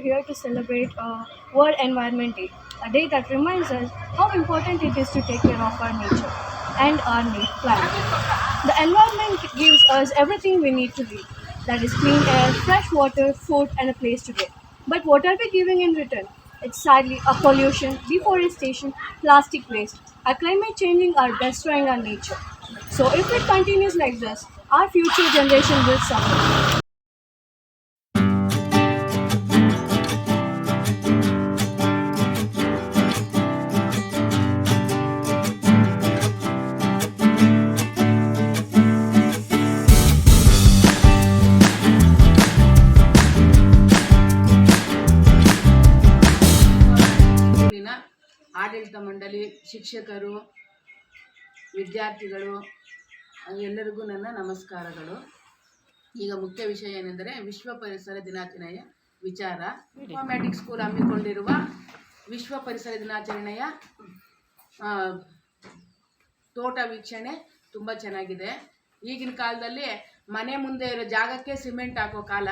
are here to celebrate World Environment Day, a day that reminds us how important it is to take care of our nature and our planet. The environment gives us everything we need to live, that is clean air, fresh water, food, and a place to live. But what are we giving in return? It's sadly a pollution, deforestation, plastic waste, a climate changing or destroying our nature. So if it continues like this, our future generation will suffer. ಊರಿನ ಆಡಳಿತ ಮಂಡಳಿ, ಶಿಕ್ಷಕರು, ವಿದ್ಯಾರ್ಥಿಗಳು ಎಲ್ಲರಿಗೂ ನನ್ನ ನಮಸ್ಕಾರಗಳು. ಈಗ ಮುಖ್ಯ ವಿಷಯ ಏನೆಂದರೆ ವಿಶ್ವ ಪರಿಸರ ದಿನಾಚರಣೆಯ ವಿಚಾರ. ಇನ್ಫಾರ್ಮ್ಯಾಟಿಕ್ ಸ್ಕೂಲ್ ಹಮ್ಮಿಕೊಂಡಿರುವ ವಿಶ್ವ ಪರಿಸರ ದಿನಾಚರಣೆಯ ತೋಟ ವೀಕ್ಷಣೆ ತುಂಬ ಚೆನ್ನಾಗಿದೆ. ಈಗಿನ ಕಾಲದಲ್ಲಿ ಮನೆ ಮುಂದೆ ಇರೋ ಜಾಗಕ್ಕೆ ಸಿಮೆಂಟ್ ಹಾಕೋ ಕಾಲ,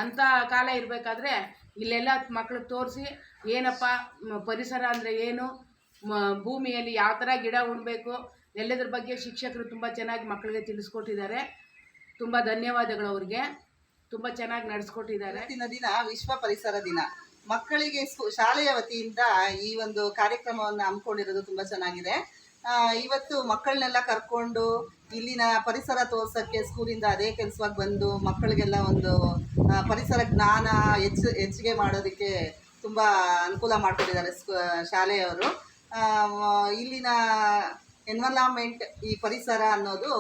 ಅಂಥ ಕಾಲ ಇರಬೇಕಾದ್ರೆ ಇಲ್ಲೆಲ್ಲ ಮಕ್ಳಿಗೆ ತೋರಿಸಿ ಏನಪ್ಪ ಪರಿಸರ ಅಂದರೆ ಏನು, ಭೂಮಿಯಲ್ಲಿ ಯಾವ ಥರ ಗಿಡ ಉಣ್ಬೇಕು ಎಲ್ಲದ್ರ ಬಗ್ಗೆ ಶಿಕ್ಷಕರು ತುಂಬ ಚೆನ್ನಾಗಿ ಮಕ್ಕಳಿಗೆ ತಿಳಿಸ್ಕೊಟ್ಟಿದ್ದಾರೆ. ತುಂಬ ಧನ್ಯವಾದಗಳು ಅವ್ರಿಗೆ, ತುಂಬ ಚೆನ್ನಾಗಿ ನಡೆಸ್ಕೊಟ್ಟಿದ್ದಾರೆ. ಇವತ್ತಿನ ದಿನ ವಿಶ್ವ ಪರಿಸರ ದಿನ. ಮಕ್ಕಳಿಗೆ ಶಾಲೆಯ ವತಿಯಿಂದ ಈ ಒಂದು ಕಾರ್ಯಕ್ರಮವನ್ನು ಹಮ್ಮಿಕೊಂಡಿರೋದು ತುಂಬ ಚೆನ್ನಾಗಿದೆ. ಇವತ್ತು ಮಕ್ಕಳನ್ನೆಲ್ಲ ಕರ್ಕೊಂಡು ಇಲ್ಲಿನ ಪರಿಸರ ತೋರ್ಸೋಕ್ಕೆ ಸ್ಕೂಲಿಂದ ಅದೇ ಕೆಲಸವಾಗಿ ಬಂದು ಮಕ್ಕಳಿಗೆಲ್ಲ ಒಂದು ಪರಿಸರ ಜ್ಞಾನ ಹೆಚ್ಚಿಗೆ ಮಾಡೋದಕ್ಕೆ ತುಂಬ ಅನುಕೂಲ ಮಾಡಿಕೊಟ್ಟಿದ್ದಾರೆ ಶಾಲೆಯವರು. ಇಲ್ಲಿನ ಎನ್ವೈರನ್ಮೆಂಟ್, ಈ ಪರಿಸರ ಅನ್ನೋದು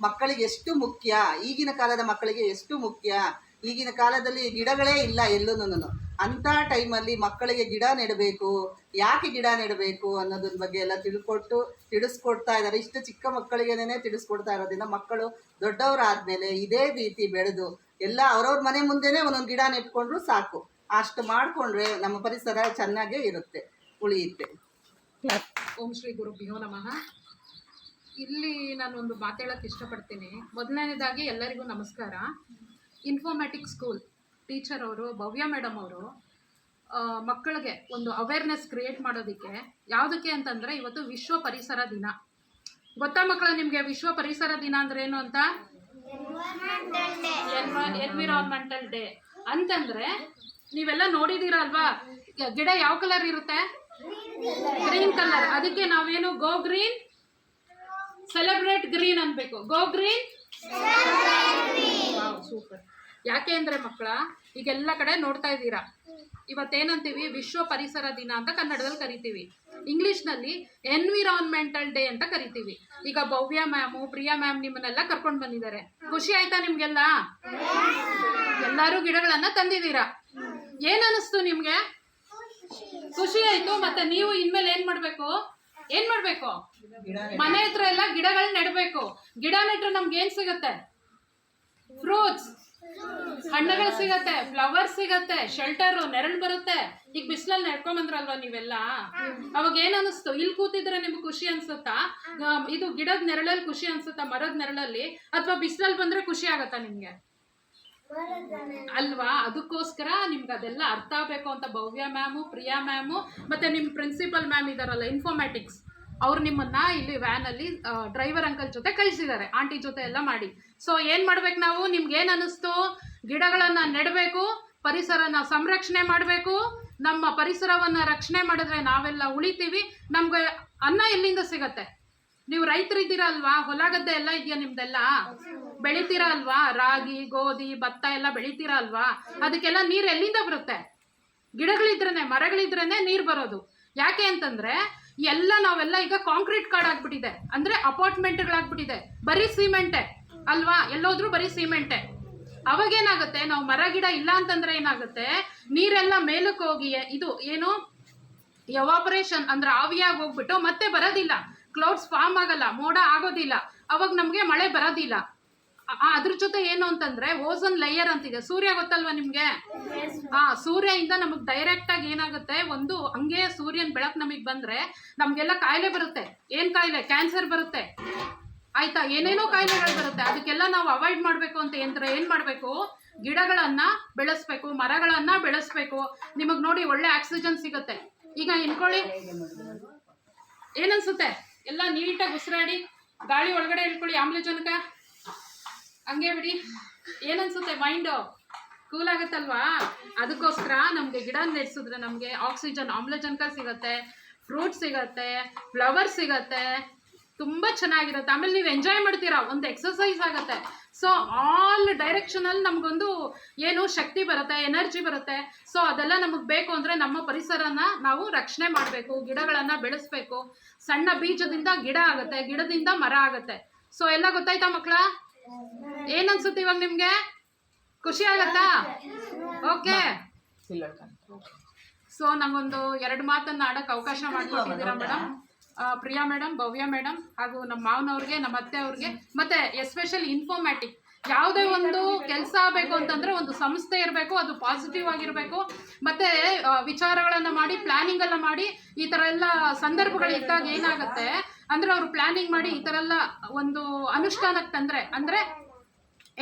ಮಕ್ಕಳಿಗೆ ಎಷ್ಟು ಮುಖ್ಯ, ಈಗಿನ ಕಾಲದ ಮಕ್ಕಳಿಗೆ ಎಷ್ಟು ಮುಖ್ಯ. ಈಗಿನ ಕಾಲದಲ್ಲಿ ಗಿಡಗಳೇ ಇಲ್ಲ ಎಲ್ಲೂನು. ಅಂಥ ಟೈಮಲ್ಲಿ ಮಕ್ಕಳಿಗೆ ಗಿಡ ನೆಡಬೇಕು, ಯಾಕೆ ಗಿಡ ನೆಡಬೇಕು ಅನ್ನೋದ್ರ ಬಗ್ಗೆ ಎಲ್ಲ ತಿಳಿಸ್ಕೊಡ್ತಾ ಇದ್ದಾರೆ. ಇಷ್ಟು ಚಿಕ್ಕ ಮಕ್ಕಳಿಗೇನೆ ತಿಳಿಸ್ಕೊಡ್ತಾ ಇರೋದ್ರಿಂದ ಮಕ್ಕಳು ದೊಡ್ಡವರಾದ್ಮೇಲೆ ಇದೇ ರೀತಿ ಬೆಳೆದು ಎಲ್ಲ ಅವ್ರವ್ರ ಮನೆ ಮುಂದೆನೇ ಒಂದೊಂದು ಗಿಡ ನೆಟ್ಕೊಂಡ್ರು ಸಾಕು. ಅಷ್ಟು ಮಾಡಿಕೊಂಡ್ರೆ ನಮ್ಮ ಪರಿಸರ ಚೆನ್ನಾಗೇ ಇರುತ್ತೆ, ಉಳಿಯುತ್ತೆ. ಓಂ ಶ್ರೀ ಗುರುಭ್ಯೋ ನಮಃ. ಇಲ್ಲಿ ನಾನೊಂದು ಮಾತಾಡೋಕ್ಕೆ ಇಷ್ಟಪಡ್ತೀನಿ. ಮೊದಲನೇದಾಗಿ ಎಲ್ಲರಿಗೂ ನಮಸ್ಕಾರ. ಇನ್ಫಾರ್ಮ್ಯಾಟಿಕ್ ಸ್ಕೂಲ್ ಟೀಚರ್ ಅವರು, ಭವ್ಯ ಮೇಡಮ್ ಅವರು, ಮಕ್ಕಳಿಗೆ ಒಂದು ಅವೇರ್ನೆಸ್ ಕ್ರಿಯೇಟ್ ಮಾಡೋದಕ್ಕೆ, ಯಾವುದಕ್ಕೆ ಅಂತಂದರೆ ಇವತ್ತು ವಿಶ್ವ ಪರಿಸರ ದಿನ. ಗೊತ್ತಾ ಮಕ್ಕಳ ನಿಮಗೆ ವಿಶ್ವ ಪರಿಸರ ದಿನ ಅಂದ್ರೆ ಏನು ಅಂತ? ಎನ್ವಿರಾನ್ಮೆಂಟಲ್ ಡೇ ಅಂತಂದರೆ ನೀವೆಲ್ಲ ನೋಡಿದ್ದೀರಲ್ವಾ, ಗಿಡ ಯಾವ ಕಲರ್ ಇರುತ್ತೆ? Green colour. ಅದಕ್ಕೆ ನಾವೇನು ಗೋ ಗ್ರೀನ್ ಸೆಲೆಬ್ರೇಟ್ ಗ್ರೀನ್ ಅನ್ಬೇಕು. ಗೋ ಗ್ರೀನ್, ಸೂಪರ್. ಯಾಕೆ ಅಂದರೆ ಮಕ್ಕಳ, ಈಗೆಲ್ಲ ಕಡೆ ನೋಡ್ತಾ ಇದ್ದೀರಾ, ಇವತ್ತೇನಂತೀವಿ ವಿಶ್ವ ಪರಿಸರ ದಿನ ಅಂತ ಕನ್ನಡದಲ್ಲಿ ಕರಿತೀವಿ, ಇಂಗ್ಲೀಷ್ನಲ್ಲಿ ಎನ್ವಿರಾನ್ಮೆಂಟಲ್ ಡೇ ಅಂತ ಕರಿತೀವಿ. ಈಗ ಭವ್ಯ ಮ್ಯಾಮು, ಪ್ರಿಯಾ ಮ್ಯಾಮ್ ನಿಮ್ಮನ್ನೆಲ್ಲ ಕರ್ಕೊಂಡು ಬಂದಿದ್ದಾರೆ. ಖುಷಿ ಆಯ್ತಾ ನಿಮ್ಗೆಲ್ಲ? ಎಲ್ಲರೂ ಗಿಡಗಳನ್ನ ತಂದಿದ್ದೀರಾ. ಏನ್ ಅನಿಸ್ತು ನಿಮ್ಗೆ? ಖುಷಿ ಆಯ್ತು. ಮತ್ತೆ ನೀವು ಇನ್ಮೇಲೆ ಏನ್ ಮಾಡ್ಬೇಕು? ಮನೆ ಹತ್ರ ಎಲ್ಲ ಗಿಡಗಳನ್ನ ನೆಡಬೇಕು. ಗಿಡ ನೆಟ್ರೆ ನಮ್ಗೆ ಏನ್ ಸಿಗತ್ತೆ? ಫ್ರೂಟ್ಸ್, ಹಣ್ಣುಗಳು ಸಿಗತ್ತೆ, ಫ್ಲವರ್ಸ್ ಸಿಗತ್ತೆ, ಶೆಲ್ಟರು, ನೆರಳು ಬರುತ್ತೆ. ಈಗ ಬಿಸಿಲಲ್ಲಿ ನೆಡ್ಕೊಂಬಂದ್ರಲ್ವಾ ನೀವೆಲ್ಲ, ಅವಾಗ ಏನ್ ಅನಿಸ್ತು? ಇಲ್ಲಿ ಕೂತಿದ್ರೆ ನಿಮ್ಗೆ ಖುಷಿ ಅನ್ಸುತ್ತಾ? ಇದು ಗಿಡದ ನೆರಳಲ್ಲಿ ಖುಷಿ ಅನ್ಸುತ್ತಾ? ಮರದ ನೆರಳಲ್ಲಿ? ಅಥವಾ ಬಿಸಿಲಲ್ಲಿ ಬಂದ್ರೆ ಖುಷಿ ಆಗತ್ತಾ ನಿಮ್ಗೆ? ಅಲ್ವಾ? ಅದಕ್ಕೋಸ್ಕರ ನಿಮ್ಗೆ ಅದೆಲ್ಲ ಅರ್ಥ ಆಗಬೇಕು ಅಂತ ಭವ್ಯ ಮ್ಯಾಮು, ಪ್ರಿಯಾ ಮ್ಯಾಮು, ಮತ್ತೆ ನಿಮ್ಮ ಪ್ರಿನ್ಸಿಪಲ್ ಮ್ಯಾಮ್ ಇದಾರಲ್ಲ ಇನ್ಫಾರ್ಮ್ಯಾಟಿಕ್ಸ್, ಅವ್ರು ನಿಮ್ಮನ್ನ ಇಲ್ಲಿ ವ್ಯಾನಲ್ಲಿ ಡ್ರೈವರ್ ಅಂಕಲ್ ಜೊತೆ ಕಳಿಸಿದ್ದಾರೆ, ಆಂಟಿ ಜೊತೆ ಎಲ್ಲ ಮಾಡಿ. ಸೊ ಏನು ಮಾಡ್ಬೇಕು ನಾವು? ನಿಮ್ಗೆ ಏನು ಅನ್ನಿಸ್ತು? ಗಿಡಗಳನ್ನು ನೆಡಬೇಕು, ಪರಿಸರನ ಸಂರಕ್ಷಣೆ ಮಾಡಬೇಕು. ನಮ್ಮ ಪರಿಸರವನ್ನು ರಕ್ಷಣೆ ಮಾಡಿದ್ರೆ ನಾವೆಲ್ಲ ಉಳಿತೀವಿ. ನಮ್ಗೆ ಅನ್ನ ಎಲ್ಲಿಂದ ಸಿಗತ್ತೆ? ನೀವು ರೈತರಿದ್ದೀರಾ ಅಲ್ವಾ? ಹೊಲ ಗದ್ದೆ ಎಲ್ಲ ಇದೆಯಾ ನಿಮ್ದೆಲ್ಲ? ಬೆಳಿತೀರಾ ಅಲ್ವಾ? ರಾಗಿ, ಗೋಧಿ, ಭತ್ತ ಎಲ್ಲ ಬೆಳಿತೀರಾ ಅಲ್ವಾ? ಅದಕ್ಕೆಲ್ಲ ನೀರು ಎಲ್ಲಿಂದ ಬರುತ್ತೆ? ಗಿಡಗಳಿದ್ರೇನೆ, ಮರಗಳಿದ್ರೇನೆ ನೀರು ಬರೋದು. ಯಾಕೆ ಅಂತಂದ್ರೆ ನಾವೆಲ್ಲ ಈಗ ಕಾಂಕ್ರೀಟ್ ಕಾಡ್ ಆಗ್ಬಿಟ್ಟಿದೆ, ಅಂದ್ರೆ ಅಪಾರ್ಟ್ಮೆಂಟ್ಗಳಾಗ್ಬಿಟ್ಟಿದೆ, ಬರೀ ಸಿಮೆಂಟೆ ಅಲ್ವಾ? ಎಲ್ಲೋದ್ರೂ ಬರೀ ಸಿಮೆಂಟೆ. ಅವಾಗೇನಾಗುತ್ತೆ? ನಾವು ಮರ ಗಿಡ ಇಲ್ಲ ಅಂತಂದ್ರೆ ಏನಾಗುತ್ತೆ? ನೀರೆಲ್ಲ ಮೇಲಕ್ಕೆ ಹೋಗಿ ಇದು ಏನು ಎವಾಪರೇಷನ್ ಅಂದ್ರೆ ಆವಿಯಾಗಿ ಹೋಗ್ಬಿಟ್ಟು ಮತ್ತೆ ಬರೋದಿಲ್ಲ, ಕ್ಲೌಡ್ಸ್ ಫಾರ್ಮ್ ಆಗಲ್ಲ, ಮೋಡ ಆಗೋದಿಲ್ಲ, ಅವಾಗ ನಮ್ಗೆ ಮಳೆ ಬರೋದಿಲ್ಲ. ಅದ್ರ ಜೊತೆ ಏನು ಅಂತಂದ್ರೆ ಓಝೋನ್ ಲೇಯರ್ ಅಂತಿದೆ. ಸೂರ್ಯ ಗೊತ್ತಲ್ವಾ ನಿಮ್ಗೆ? ಸೂರ್ಯದಿಂದ ನಮಗ್ ಡೈರೆಕ್ಟ್ ಆಗಿ ಏನಾಗುತ್ತೆ, ಒಂದು ಹಂಗೆ ಸೂರ್ಯನ ಬೆಳಕು ನಮಗ್ ಬಂದ್ರೆ ನಮ್ಗೆಲ್ಲ ಕಾಯಿಲೆ ಬರುತ್ತೆ. ಏನ್ ಕಾಯಿಲೆ? ಕ್ಯಾನ್ಸರ್ ಬರುತ್ತೆ, ಆಯ್ತಾ? ಏನೇನೋ ಕಾಯಿಲೆಗಳು ಬರುತ್ತೆ. ಅದಕ್ಕೆಲ್ಲ ನಾವು ಅವಾಯ್ಡ್ ಮಾಡ್ಬೇಕು ಅಂತ ಏನ್ ಮಾಡ್ಬೇಕು? ಗಿಡಗಳನ್ನು ಬೆಳೆಸ್ಬೇಕು, ಮರಗಳನ್ನು ಬೆಳೆಸ್ಬೇಕು. ನಿಮಗೆ ನೋಡಿ ಒಳ್ಳೆ ಆಕ್ಸಿಜನ್ ಸಿಗುತ್ತೆ. ಈಗ ಇನ್ಕೊಳ್ಳಿ, ಏನನ್ಸುತ್ತೆ? ಎಲ್ಲ ನೀಟಾಗಿ ಉಸಿರಾಡಿ, ಗಾಳಿ ಒಳಗಡೆ ಇಳ್ಕೊಳ್ಳಿ, ಆಮ್ಲಜನಕ ಹಂಗೆ ಬಿಡಿ. ಏನನ್ಸುತ್ತೆ? ಮೈಂಡು ಕೂಲ್ ಆಗುತ್ತಲ್ವಾ? ಅದಕ್ಕೋಸ್ಕರ ನಮಗೆ ಗಿಡ ನೆಡ್ಸಿದ್ರೆ ನಮಗೆ ಆಕ್ಸಿಜನ್, ಆಮ್ಲಜನಕ ಸಿಗುತ್ತೆ, ಫ್ರೂಟ್ ಸಿಗುತ್ತೆ, ಫ್ಲವರ್ ಸಿಗುತ್ತೆ, ತುಂಬ ಚೆನ್ನಾಗಿರುತ್ತೆ. ಆಮೇಲೆ ನೀವು ಎಂಜಾಯ್ ಮಾಡ್ತೀರಾ, ಒಂದು ಎಕ್ಸಸೈಸ್ ಆಗುತ್ತೆ. ಸೊ ಆಲ್ ಡೈರೆಕ್ಷನಲ್ಲಿ ನಮಗೊಂದು ಏನು ಶಕ್ತಿ ಬರುತ್ತೆ, ಎನರ್ಜಿ ಬರುತ್ತೆ. ಸೊ ಅದೆಲ್ಲ ನಮಗೆ ಬೇಕು ಅಂದರೆ ನಮ್ಮ ಪರಿಸರನ ನಾವು ರಕ್ಷಣೆ ಮಾಡಬೇಕು, ಗಿಡಗಳನ್ನು ಬೆಳೆಸ್ಬೇಕು. ಸಣ್ಣ ಬೀಜದಿಂದ ಗಿಡ ಆಗುತ್ತೆ, ಗಿಡದಿಂದ ಮರ ಆಗುತ್ತೆ. ಸೊ ಎಲ್ಲ ಗೊತ್ತಾಯ್ತಾ ಮಕ್ಕಳ? ಏನನ್ಸುತ್ತೆ ಇವಾಗ ನಿಮಗೆ? ಖುಷಿ ಆಗತ್ತಾ? ಓಕೆ. ಸೊ ನಂಗೊಂದು 2 ಮಾತನ್ನು ಆಡೋಕ್ಕೆ ಅವಕಾಶ ಮಾಡಿಕೊಟ್ಟಿದ್ದೀರಾ ಮೇಡಮ್. ಪ್ರಿಯಾ ಮೇಡಮ್, ಭವ್ಯ ಮೇಡಮ್ ಹಾಗೂ ನಮ್ಮ ಮಾವನವ್ರಿಗೆ, ನಮ್ಮ ಅತ್ತೆ ಅವ್ರಿಗೆ, ಮತ್ತು ಎಸ್ಪೆಷಲಿ ಇನ್ಫಾರ್ಮ್ಯಾಟಿಕ್. ಯಾವುದೇ ಒಂದು ಕೆಲಸ ಆಗಬೇಕು ಅಂತಂದರೆ ಒಂದು ಸಂಸ್ಥೆ ಇರಬೇಕು, ಅದು ಪಾಸಿಟಿವ್ ಆಗಿರಬೇಕು, ಮತ್ತು ವಿಚಾರಗಳನ್ನು ಮಾಡಿ ಪ್ಲ್ಯಾನಿಂಗೆಲ್ಲ ಮಾಡಿ ಈ ಥರ ಎಲ್ಲ ಸಂದರ್ಭಗಳಿದ್ದಾಗ ಏನಾಗುತ್ತೆ ಅಂದರೆ ಅವರು ಪ್ಲ್ಯಾನಿಂಗ್ ಮಾಡಿ ಈ ಥರ ಎಲ್ಲ ಒಂದು ಅನುಷ್ಠಾನಕ್ಕೆ ತಂದರೆ, ಅಂದರೆ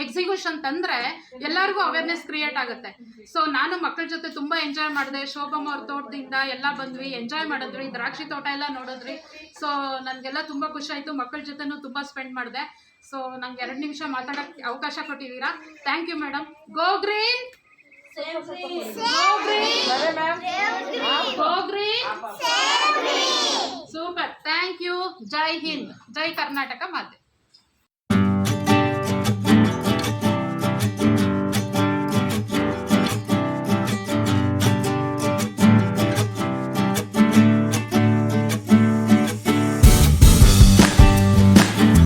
ಎಕ್ಸಿಕ್ಯೂಷನ್ ತಂದರೆ ಎಲ್ಲರಿಗೂ ಅವೇರ್ನೆಸ್ ಕ್ರಿಯೇಟ್ ಆಗುತ್ತೆ. ಸೊ ನಾನು ಮಕ್ಕಳ ಜೊತೆ ತುಂಬ ಎಂಜಾಯ್ ಮಾಡಿದೆ. ಶೋಭಮ್ಮ ಅವ್ರ ತೋಟದಿಂದ ಎಲ್ಲ ಬಂದ್ವಿ, ಎಂಜಾಯ್ ಮಾಡಿದ್ವಿ, ದ್ರಾಕ್ಷಿ ತೋಟ ಎಲ್ಲ ನೋಡಿದ್ವಿ. ಸೊ ನನಗೆಲ್ಲ ತುಂಬ ಖುಷಿ ಆಯಿತು. ಮಕ್ಕಳ ಜೊತೆನೂ ತುಂಬ ಸ್ಪೆಂಡ್ ಮಾಡಿದೆ. ಸೊ ನಂಗೆ 2 ನಿಮಿಷ ಮಾತಾಡೋಕ್ಕೆ ಅವಕಾಶ ಕೊಟ್ಟಿದ್ದೀರಾ. Thank you madam. Go green, go green, super. Thank you. ಜೈ ಹಿಂದ್, ಜೈ ಕರ್ನಾಟಕ ಮಾತೆ.